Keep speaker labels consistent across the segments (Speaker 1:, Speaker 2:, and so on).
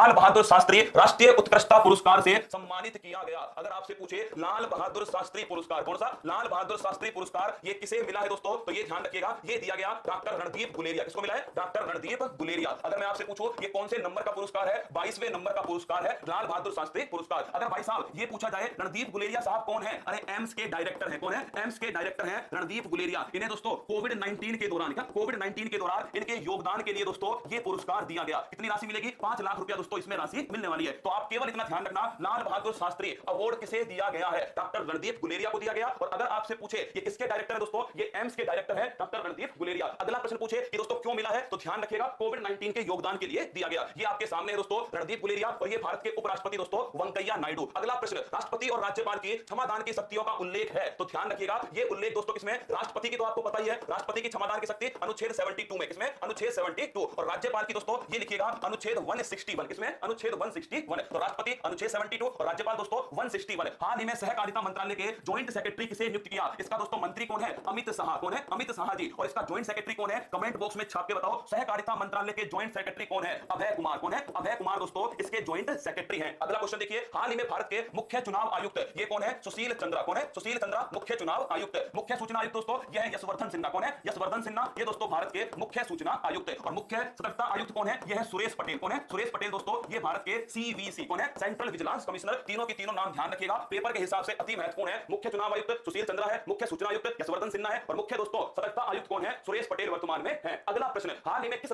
Speaker 1: लाल बहादुर शास्त्री राष्ट्रीय उत्कृष्टता पुरस्कार से सम्मानित किया गया। अगर आपसे पूछे लाल बहादुर शास्त्री पुरस्कार कौन सा, लाल बहादुर शास्त्री पुरस्कार ये किसे मिला है दोस्तों, तो ये ध्यान रखिएगा, ये दिया गया डॉक्टर रणदीप गुलेरिया। किसको मिला है? डॉक्टर रणदीप गुलेरिया। अगर मैं आपसे पूछूं ये कौन से नंबर का पुरस्कार है, 22वें नंबर का पुरस्कार है लाल बहादुर शास्त्री पुरस्कार। अगर भाई साहब ये पूछा जाए रणदीप गुलेरिया साहब कौन है, अरे एम्स के डायरेक्टर है। कौन है? एम्स के डायरेक्टर है रणदीप गुलेरिया। इन्हें दोस्तों कोविड-19 के दौरान, कोविड-19 के दौरान इनके योगदान के लिए दोस्तों ये पुरस्कार दिया गया। कितनी राशि मिलेगी? 5 लाख रुपया दोस्तों इसमें राशि मिलने वाली है। तो आप केवल इतना ध्यान रखना, लाल बहादुर शास्त्री अवार्ड किसे दिया गया है? डॉक्टर रणदीप गुलेरिया को दिया गया। और अगर आपसे पूछे ये किसके डायरेक्टर है दोस्तों, ये एम्स के डायरेक्टर है डॉक्टर रणदीप गुलेरिया। अगला प्रश्न पूछे ये दोस्तों क्यों मिला है, तो ध्यान रखिएगा कोविड-19 के योगदान के लिए दिया गया। ये आपके सामने है दोस्तों रणदीप गुलेरिया और ये भारत के उपराष्ट्रपति दोस्तों वेंकैया नायडू। अगला प्रश्न, राष्ट्रपति और राज्यपाल की क्षमादान की शक्तियों का उल्लेख है, तो ध्यान रखिएगा ये उल्लेख दोस्तों किसमें? राष्ट्रपति की तो आपको पता ही है, राष्ट्रपति की क्षमादान की शक्ति अनुच्छेद 72 में। किसमें? अनुच्छेद 72। और राज्यपाल की दोस्तों ये लिखिएगा अनुच्छेद 161। किसमें? अनुच्छेद 161। तो राष्ट्रपति अनुच्छेद 72 और राज्यपाल दोस्तों 161। हाल ही में सहकारिता मंत्रालय के ज्वाइंट सेक्रेटरी किसे नियुक्त किया? इसका दोस्तों मंत्री कौन है? अमित शाह। कौन है? अमित शाह जी। और इसका ज्वाइंट सेक्रेटरी कौन है? कमेंट बॉक्स में छाप के बताओ, सहकारिता मंत्रालय के ज्वाइंट सेक्रेटरी कौन है? अभय कुमार। कौन है? अभय कुमार दोस्तों इसके ज्वाइंट सेक्रेटरी हैं। अगला क्वेश्चन देखिए, हाल ही में भारत के मुख्य चुनाव आयुक्त ये कौन है? सुशील चंद्रा। कौन है? सुशील चंद्रा मुख्य चुनाव आयुक्त। मुख्य सूचना आयुक्त दोस्तों यह है यशवर्धन सिन्हा। कौन है? यशवर्धन सिन्हा ये दोस्तों भारत के मुख्य सूचना आयुक्त। और मुख्य सतर्कता आयुक्त कौन है? यह है सुरेश पटेल। कौन है? सुरेश पटेल दोस्तों ये भारत के सीवीसी कौन है? Central vigilance commissioner. तीनों की तीनों नाम ध्यान रखिएगा, पेपर के हिसाब से अति महत्वपूर्ण है। मुख्य चुनाव आयुक्त सुशील चंद्रा है, मुख्य सूचना आयुक्त यशवर्धन सिन्हा है और मुख्य दोस्तों सतर्कता आयुक्त कौन है? सुरेश पटेल वर्तमान में है। अगला प्रश्न, हाल ही में किस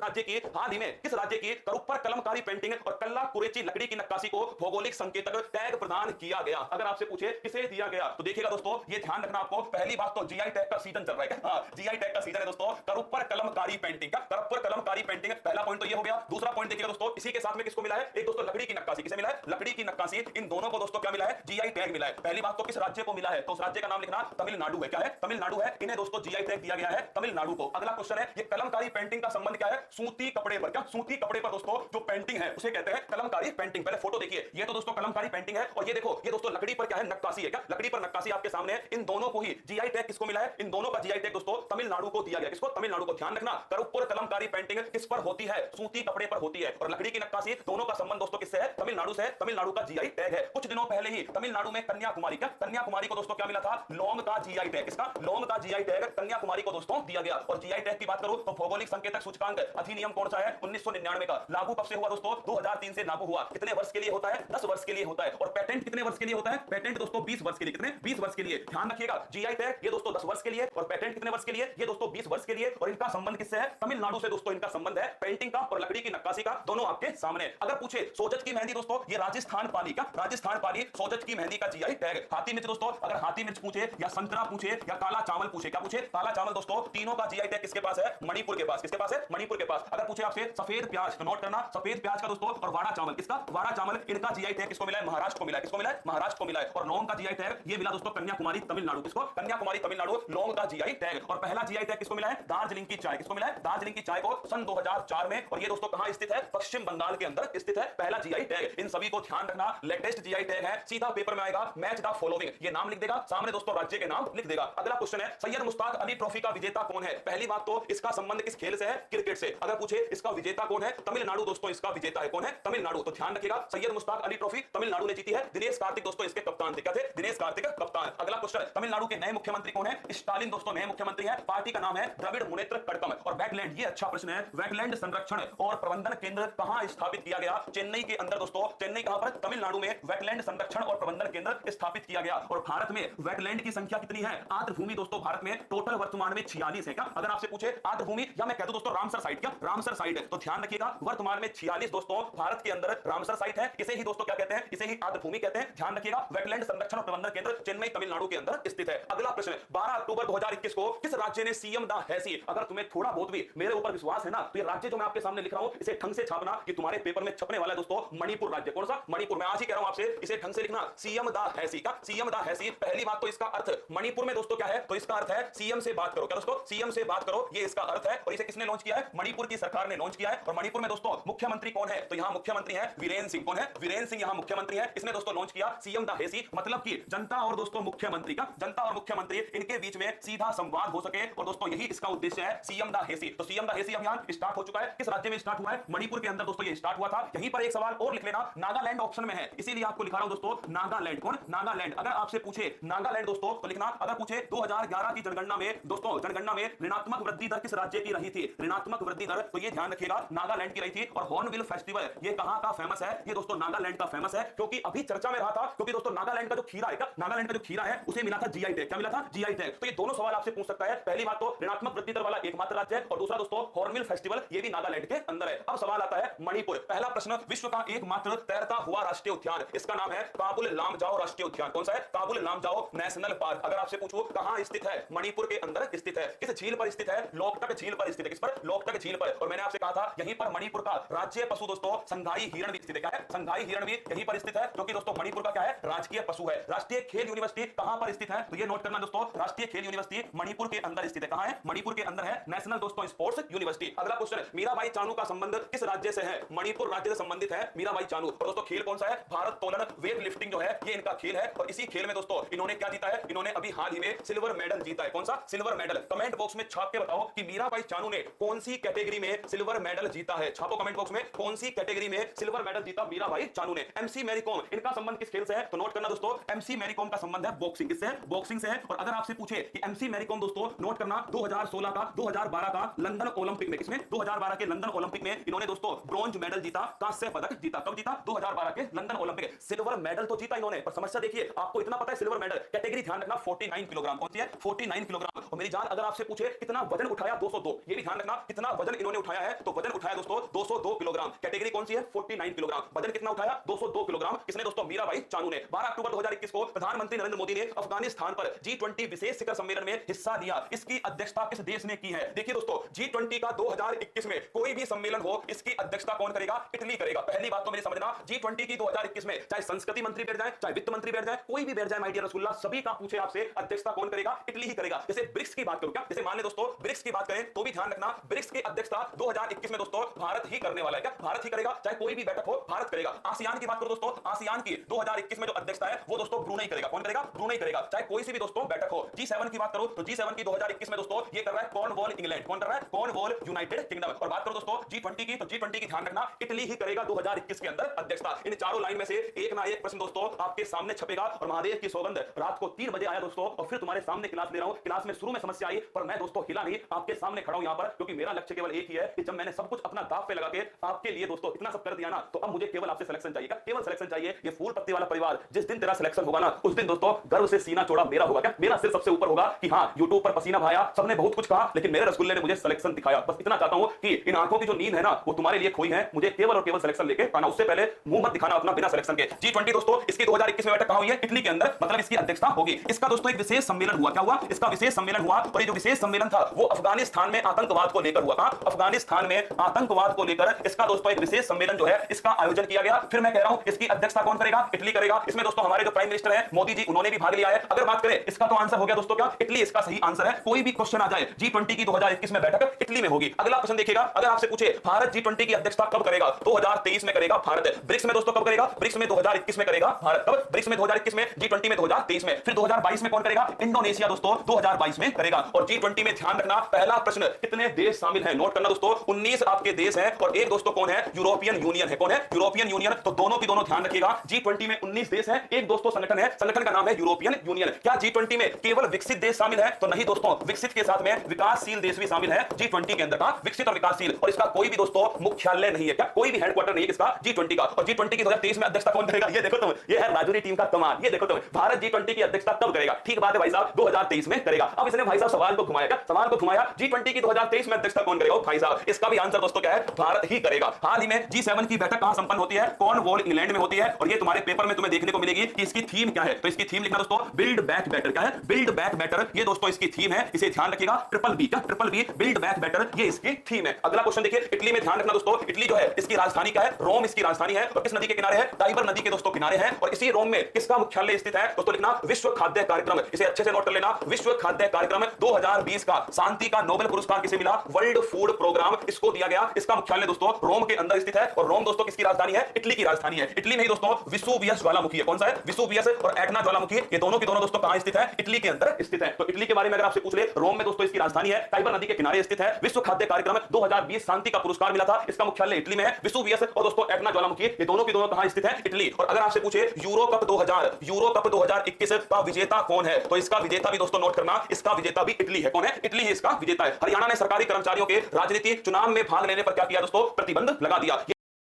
Speaker 1: राज्य की करूपर कलमकारी पेंटिंग और कल्ला कुरेची लकड़ी की नक्काशी को भौगोलिक संकेतक टैग प्रदान किया गया? अगर आपसे पूछे किसे दिया गया, तो देखिएगा दोस्तों ये ध्यान रखना आपको, पहली बात तो जीआई टैग का सीजन चल रहा है। हां जीआई टैग का सीजन है दोस्तों करूपर कलमकारी पेंटिंग का। करूपर कलमकारी पेंटिंग पहला पॉइंट तो ये हो गया। दूसरा पॉइंट देखिएगा दोस्तों इसी के साथ में किसको मिला है? एक दोस्तों लकड़ी की नक्काशी। किसे मिला है? लकड़ी की नक्काशी। इन दोनों को दोस्तों क्या मिला है? जीआई टैग मिला है। पहली बात तो किस राज्य को मिला है, तो उस राज्य का नाम लिखना तमिलनाडु है। क्या है? तमिलनाडु है। इन्हें दोस्तों जीआई टैग दिया गया है तमिलनाडु को। अगला क्वेश्चन है ये कलमकारी पेंटिंग का संबंध क्या है? सूती कपड़े पर। क्या सूती कपड़े पर दोस्तों जो पेंटिंग है उसे कहते हैं कलमकारी पेंटिंग। पहले फोटो देखिए, ये तो दोस्तों कलमकारी पेंटिंग है और ये देखो ये दोस्तों लकड़ी पर क्या है? नक्काशी है। क्या लकड़ी पर नक्काशी आपके सामने है। इन दोनों को ही जीआई टैग किसको मिला है? इन दोनों का जीआई टैग दोस्तों तमिलनाडु को दिया गया। किसको? तमिलनाडु को। ध्यान रखना करूपर कलमकारी पेंटिंग किस पर होती है? सूती कपड़े पर होती है। और लकड़ी की नक्काशी दोनों का संबंध दोस्तों किससे है? तमिलनाडु से। तमिलनाडु का जीआई टैग है। कुछ दिनों पहले ही तमिलनाडु में कन्याकुमारी का, कन्याकुमारी को दोस्तों क्या मिला था? लौंग का जीआई टैग। किसका? लौंग का जीआई टैग कन्याकुमारी को दोस्तों दिया गया। और जीआई टैग की बात करूं तो भौगोलिक संकेतक सूचकांक अधिनियम कौन सा है? 1999 का। लागू कब से हुआ दोस्तों? 2003 से लागू हुआ। कितने वर्ष के लिए होता है? 10 वर्ष के लिए होता है। और पेटेंट कितने वर्ष के लिए होता है? पेटेंट दोस्तों 20 वर्ष के लिए। कितने? 20 वर्ष के लिए। ध्यान रखिएगा जीआई टैग ये दोस्तों 10 वर्ष के लिए और पेटेंट कितने वर्ष के लिए? ये दोस्तों 20 वर्ष के लिए। और इनका संबंध किससे है? तमिलनाडु से दोस्तों इनका संबंध है। पेंटिंग का और लकड़ी की नक्काशी का दोनों आपके सामने। अगर पूछे सोजत की मेहंदी दोस्तों ये राजस्थान पाली का, राजस्थान पाली सोजत की मेहंदी का जीआई टैग। हाथी मिर्च दोस्तों अगर हाथी मिर्च पूछे या संतरा पूछे या काला चावल पूछे, क्या पूछे? काला चावल दोस्तों तीनों का जीआई टैग किसके पास है? मणिपुर के पास। किसके पास है? मणिपुर के पास। अगर पूछे आपसे सफेद प्याज तो नोट करना सफेद प्याज का दोस्तों और वाड़ा चावल किसका? वाड़ा चावल इनका जीआई टैग किसको मिला है? महाराष्ट्र को मिला है। किसको मिला है? महाराष्ट्र को मिला है। और लौंग का जीआई टैग ये मिला दोस्तों कन्याकुमारी तमिलनाडु। किसको? कन्याकुमारी तमिलनाडु लौंग का जीआई टैग। और पहला जीआई टैग किसको मिला है? दार्जिलिंग की चाय। किसको मिला है? दार्जिलिंग की चाय को सन 2004 में। और ये दोस्तों कहां स्थित है? पश्चिम बंगाल के अंदर स्थित है पहला जीआई टैग। इन सभी को ध्यान रखना, लेटेस्ट जीआई टैग है। सीधा पेपर में आएगा मैच द फॉलोइंग, ये नाम लिख देगा सामने दोस्तों राज्य के नाम लिख देगा। अगला क्वेश्चन है सैयद मुश्ताक अली ट्रॉफी का विजेता कौन है? पहली बात तो इसका संबंध किस खेल से है? क्रिकेट से। अगर पूछे इसका विजेता कौन है? तमिलनाडु दोस्तों इसका विजेता है। कौन है? तमिलनाडु। तो ध्यान रखिएगा सैयद मुश्ताक अली ट्रॉफी तमिलनाडु ने जीती है। दिनेश कार्तिक दोस्तों इसके कप्तान थे। क्या थे? दिनेश कार्तिक कप्तान। अगला क्वेश्चन तमिलनाडु के नए मुख्यमंत्री कौन है? स्टालिन दोस्तों नए मुख्यमंत्री है। पार्टी का नाम है द्रविड़ मुनेत्र कड़कम। और वेटलैंड ये अच्छा प्रश्न है, वेटलैंड संरक्षण और प्रबंधन केंद्र कहां स्थापित किया गया? चेन्नई के अंदर दोस्तों। चेन्नई कहां पर? तमिलनाडु में वेटलैंड संरक्षण और प्रबंधन केंद्र स्थापित किया गया। और भारत में वेटलैंड की संख्या कितनी है? आर्द्र भूमि दोस्तों भारत में टोटल वर्तमान में 46 है। क्या अगर आपसे पूछे आर्द्र भूमि या मैं कह दूं दोस्तों रामसर साइट, क्या रामसर साइट है? तो ध्यान रखिएगा वर्तमान में 46 दोस्तों भारत के अंदर रामसर साइट है। इसे ही दोस्तों क्या कहते हैं? इसे ही आर्द्र भूमि कहते हैं। ध्यान रखिएगा वेटलैंड संरक्षण और प्रबंधन केंद्र चेन्नई तमिलनाडु के अंदर स्थित है। अगला प्रश्न 12 अक्टूबर 2021 को किस राज्य ने सीएम द हैसी? अगर तुम्हें थोड़ा बहुत भी मेरे ऊपर विश्वास है ना तो ये राज्य जो मैं आपके सामने लिख रहा हूं इसे ढंग से छापना कि तुम्हारे पेपर में छपने वाला है दोस्तों मणिपुर राज्य। कौन सा? मणिपुर। मैं आज ही कह रहा हूं आपसे इसे ढंग से लिखना सीएम द हैसी का। सीएम द हैसी पहली बात तो इसका अर्थ मणिपुर में दोस्तों क्या है? तो इसका अर्थ है सीएम से बात करो। क्या दोस्तों? सीएम से बात करो ये इसका अर्थ है। और इसे किसने लॉन्च किया है? मणिपुर की सरकार ने लॉन्च किया है। और मणिपुर में दोस्तों मुख्यमंत्री कौन है? तो यहां मुख्यमंत्री है वीरेंद्र सिंह। कौन है? वीरेंद्र सिंह यहां मुख्यमंत्री है। इसने दोस्तों लॉन्च किया सीएम द हैसी, मतलब कि जनता और दोस्तों मुख्यमंत्री का, जनता और मुख्यमंत्री इनके बीच में सीधा संवाद हो सके। और दोस्तों यही इसका उद्देश्य है सीएम द हैसी। तो सीएम द हैसी अभियान स्टार्ट हो चुका है। किस राज्य में स्टार्ट हुआ है? मणिपुर के अंदर दोस्तों ये स्टार्ट हुआ था। साहब यहीं पर एक सवाल और लिख लेना, नागालैंड ऑप्शन में है, इसीलिए आपको लिखा रहा हूं दोस्तों नागालैंड। कौन? नागालैंड। अगर आपसे पूछे नागालैंड दोस्तों तो लिखना, अगर पूछे 2011 की जनगणना में दोस्तों, जनगणना में ऋणात्मक वृद्धि दर किस राज्य की रही थी? ऋणात्मक वृद्धि दर, तो ये ध्यान रखिएगा नागालैंड की रही थी। और हॉर्नबिल फेस्टिवल ये कहां का फेमस है? ये दोस्तों नागालैंड का फेमस है, क्योंकि अभी चर्चा में रहा था, क्योंकि दोस्तों नागालैंड का जो खीरा है, नागालैंड का जो खीरा है उसे मिला था जीआई टैग। क्या मिला था? GI tag. तो ये दोनों सवाल आपसे पूछ सकता है। पहली बात तो ऋणात्मक वृद्धि दर वाला एकमात्र राज्य है, और दूसरा दोस्तों हॉर्नबिल फेस्टिवल ये भी नागालैंड के अंदर है। अब सवाल आता है मणिपुर। पहला प्रश्न, विश्व का एकमात्र तैरता हुआ राष्ट्रीय उद्यान, इसका नाम है काबुल लामजाओ राष्ट्रीय उद्यान। कौन सा है? Kabul Lamjao national park. अगर आपसे पूछो कहां स्थित है? मणिपुर के अंदर स्थित है। किस झील पर स्थित है? लोकटक झील पर स्थित है। किस पर? लोकटक झील पर। और मैंने आपसे कहा था यहीं पर मणिपुर का राज्य पशु दोस्तों संघाई हिरण भी स्थित है। क्या है? संघाई हिरण भी यहीं पर स्थित है, क्योंकि दोस्तों मणिपुर का क्या है? राजकीय पशु है। राष्ट्रीय खेल यूनिवर्सिटी कहां पर स्थित है? तो ये नोट करना दोस्तों, राष्ट्रीय खेल यूनिवर्सिटी मणिपुर के अंदर स्थित है। कहां है? मणिपुर के अंदर है, नेशनल दोस्तों स्पोर्ट्स यूनिवर्सिटी। अगला क्वेश्चन, मीराबाई चानू का संबंध किस राज्य से है? मणिपुर राज्य से संबंधित है मीराबाई चानू। और दोस्तों खेल कौन सा है? भारत तोलन वेट लिफ्टिंग जो है ये इनका खेल है, और इसी खेल में दोस्तों इन्होंने क्या जीता है? इन्होंने अभी हाल ही में सिल्वर मेडल जीता है। कौन सा? Silver medal. कमेंट बॉक्स में छाप के बताओ कि मीराबाई चानू ने कौन सी कैटेगरी में सिल्वर मेडल जीता है। छापो कमेंट बॉक्स में, कौन सी कैटेगरी में सिल्वर मेडल जीता मीराबाई चानू ने। एमसी मैरी कॉम, इनका संबंध किस खेल से है? तो नोट करना दोस्तों, एमसी मैरी कॉम का संबंध है बॉक्सिंग। किससे? बॉक्सिंग से है। और अगर आपसे पूछे कि एमसी मैरी कॉम दोस्तों नोट करना 2016 का 2012 का लंदन ओलंपिक में, किसमें? 2012 के लंदन ओलंपिक में इन्होंने दोस्तों ब्रॉन्ज मेडल जीता, कांस्य पदक जीता। कब जीता? 2012 के लंदन ओलंपिक। सिल्वर मेडल तो जीता इन्होंने, पर समस्या देखिए, आपको इतना पता है सिल्वर मेडल कैटेगरी ध्यान रखना 49 किलोग्राम। कौन सी है? 49 किलोग्राम। और मेरी जान अगर आपसे पूछे कितना वजन उठाया? 202। ये भी ध्यान रखना कितना वजन इन्होंने उठाया है, तो वजन उठाया दोस्तों 202 किलोग्राम। कैटेगरी कौन सी है? 49 किलोग्राम। वजन कितना उठाया? 202 किलोग्राम। किसने दोस्तों? मीराबाई चानू ने। 12 अक्टूबर 2021 को प्रधानमंत्री नरेंद्र मोदी ने अफगानिस्तान पर G20 विशेष शिखर सम्मेलन में हिस्सा लिया। इसकी अध्यक्षता किस देश ने की है? देखिए दोस्तों G20 का 2021 में कोई भी सम्मेलन हो, इसकी अध्यक्षता कौन करेगा? इटली करेगा। पहली बात तो मेरी समझना, G20 की 2021 में चाहे संस्कृति मंत्री बैठ जाए, चाहे वित्त मंत्री बैठ जाए, कोई भी बैठ जाए, माय डियर रसूलुल्लाह, सभी का पूछे आपसे अध्यक्षता कौन करेगा? इटली ही करेगा। जैसे ब्रिक्स की बात करूं, क्या जैसे मान ले दोस्तों ब्रिक्स की बात करें तो भी ध्यान रखना ब्रिक्स की अध्यक्षता 2021 में दोस्तों भारत ही करने वाला है। क्या भारत ही करेगा? चाहे कोई भी बैठक हो भारत करेगा। आसियान की बात करो दोस्तों, आसियान की 2021 में जो अध्यक्षता है वो दोस्तों ब्रूनेई करेगा। कौन करेगा? ब्रूनेई करेगा। चाहे कोई सी भी दोस्तों बैठक हो। G7 की बात करो तो G7 की 2021 में दोस्तों ये कर रहा है कॉर्नवॉल इंग्लैंड। कौन कर रहा है? Cornwall United kingdom. और बात करो दोस्तों G20 की, तो G20 की ध्यान रखना इटली ही करेगा 2021 के अंदर अध्यक्षता। इन चारों लाइन में से एक ना एक प्रश्न दोस्तों आपके सामने छपेगा। और महादेव की सौगंध, रात को 3 बजे आया दोस्तों, और फिर तुम्हारे सामने क्लास ले रहा हूं। क्लास में शुरू में समस्या आई, पर मैं दोस्तों हिला नहीं, आपके सामने खड़ा हूं यहां पर, क्योंकि मेरा लक्ष्य केवल एक ही है कि जब मैंने सब कुछ अपना दांव पे लगा के आपके लिए दोस्तों इतना सब कर दिया ना, तो अब मुझे केवल आपसे सिलेक्शन चाहिए। केवल सिलेक्शन चाहिए। ये फूल पत्ती वाला परिवार, जिस दिन तेरा सिलेक्शन होगा ना, उस दिन दोस्तों गर्व से सीना चौड़ा मेरा होगा। क्या मेरा सिर सबसे ऊपर होगा कि हां यूट्यूब पर पसीना भाया, सबने बहुत कुछ कहा, लेकिन मेरे रसगुल्ले ने मुझे सिलेक्शन दिखाया। बस इतना चाहता हूं कि इन आंखों की जो नींद है ना, वो तुम्हारे लिए खोई है, मुझे केवल और केवल सिलेक्शन लेके आना। उससे पहले मुंह मत दिखाना अपना बिना सिलेक्शन के। G20 दोस्तों इसकी 2021 में बैठक कहां हुई है? इटली के अंदर, मतलब इसकी अध्यक्षता होगी। इसका दोस्तों एक विशेष सम्मेलन हुआ। क्या हुआ? इसका विशेष सम्मेलन हुआ, और ये जो विशेष सम्मेलन था वो अफगानिस्तान में आतंकवाद को लेकर हुआ था। अफगानिस्तान में आतंकवाद को लेकर इसका दोस्तों एक विशेष सम्मेलन जो है इसका आयोजन किया गया। फिर मैं कह रहा हूं इसकी अध्यक्षता कौन करेगा? इटली करेगा। इसमें दोस्तों हमारे जो प्राइम मिनिस्टर है मोदी जी, उन्होंने भी भाग लिया है। अगर बात करें इसका तो आंसर हो गया दोस्तों क्या? इटली इसका सही आंसर है। कोई भी क्वेश्चन आ जाए G20 की 2021 में बैठक इटली में होगी। अगला क्वेश्चन देखिएगा, अगर आपसे पूछे भारत G20 की अध्यक्षता कब करेगा? 2023 में करेगा भारत। ब्रिक्स में दोस्तों कब करेगा? ब्रिक्स में 2021 में करेगा भारत। कब? ब्रिक्स में 2021 में, G20 में 2023 में। फिर 2022 में कौन करेगा? इंडोनेशिया दोस्तों 2022 में करेगा। और G20 में ध्यान रखना पहला प्रश्न, कितने देश शामिल हैं? नोट करना दोस्तों 19 आपके देश हैं, और एक दोस्तों कौन है? यूरोपियन यूनियन है। कौन है? European union. तो दोनों की दोनों ध्यान रखिएगा। G20 में 19 देश हैं, एक दोस्तों संगठन है, संगठन का नाम है यूरोपियन यूनियन। क्या G20 में केवल विकसित देश शामिल है? तो नहीं दोस्तों, विकसित के साथ में विकासशील देश भी शामिल है G20 के अंदर। का विकसित और विकासशील, और इसका कोई भी दोस्तों मुख्यालय नहीं है। क्या कोई भी हेडक्वार्टर नहीं है इसका G20 का। और G20 की 2023 में अध्यक्षता कौन करेगा? ये देखो तुम, ये है राजूरी टीम का कमाल। ये देखो तुम, भारत G20 की अध्यक्षता कब करेगा? ठीक बात है भाई साहब, 2023 में करेगा। अब इसने भाई साहब सवाल को घुमाया। क्या सवाल को घुमाया? G20 की 2023 में अध्यक्षता कौन करेगा? भाई साहब इसका भी आंसर दोस्तों क्या है? भारत ही करेगा। हाल ही में G7 की बैठक कहां संपन्न होती है? कॉर्नवॉल इंग्लैंड में होती है। और ये तुम्हारे पेपर में तुम्हें देखने को मिलेगी कि इसकी थीम क्या है। तो इसकी थीम लिखना दोस्तों बिल्ड बैक बेटर। क्या है? Build back better. ये दोस्तों इसकी थीम है, इसे ध्यान रखिएगा। Triple B. क्या? Triple B, build back better, ये इसकी थीम है। अगला क्वेश्चन देखिए, इटली में ध्यान रखना दोस्तों, इटली जो है इसकी राजधानी क्या है? रोम इसकी राजधानी है। और किस नदी के किनारे है? टाइबर नदी के दोस्तों किनारे है। और इसी रोम में किसका मुख्यालय स्थित है? दोस्तों लिखना विश्व खाद्य कार्यक्रम। इसे अच्छे से नोट कर लेना। विश्व खाद्य कार्यक्रम 2020 का शांति का नोबेल पुरस्कार किसे मिला? वर्ल्ड फूड प्रोग्राम इसको दिया गया। इसका मुख्यालय दोस्तों रोम के अंदर स्थित है। और रोम दोस्तों किसकी राजधानी है? इटली की राजधानी है। इटली नहीं दोस्तों, विसुवियस ज्वालामुखी है। कौन सा है? विसुवियस और एटना ज्वालामुखी, ये दोनों की दोनों दोस्तों कहां स्थित है? इटली के अंदर स्थित है। तो इटली के बारे में अगर आपसे पूछ ले, रोम में दोस्तों इसकी राजधानी है, टाइबर नदी के किनारे स्थित है। विश्व खाद्य कार्यक्रम 2020 शांति का पुरस्कार मिला था, इसका मुख्यालय इटली में है। विसुवियस और दोस्तों एटना ज्वालामुखी, ये दोनों की दोनों कहां स्थित है? इटली। और अगर आपसे पूछे यूरो कप 2021 का विजेता कौन है, तो इसका विजेता भी दोस्तों नोट करना, इसका विजेता भी इटली है। कौन है? इटली ही इसका विजेता है। हरियाणा ने सरकारी कर्मचारियों के राजनीति चुनाव में भाग लेने पर क्या किया दोस्तों? प्रतिबंध लगा दिया।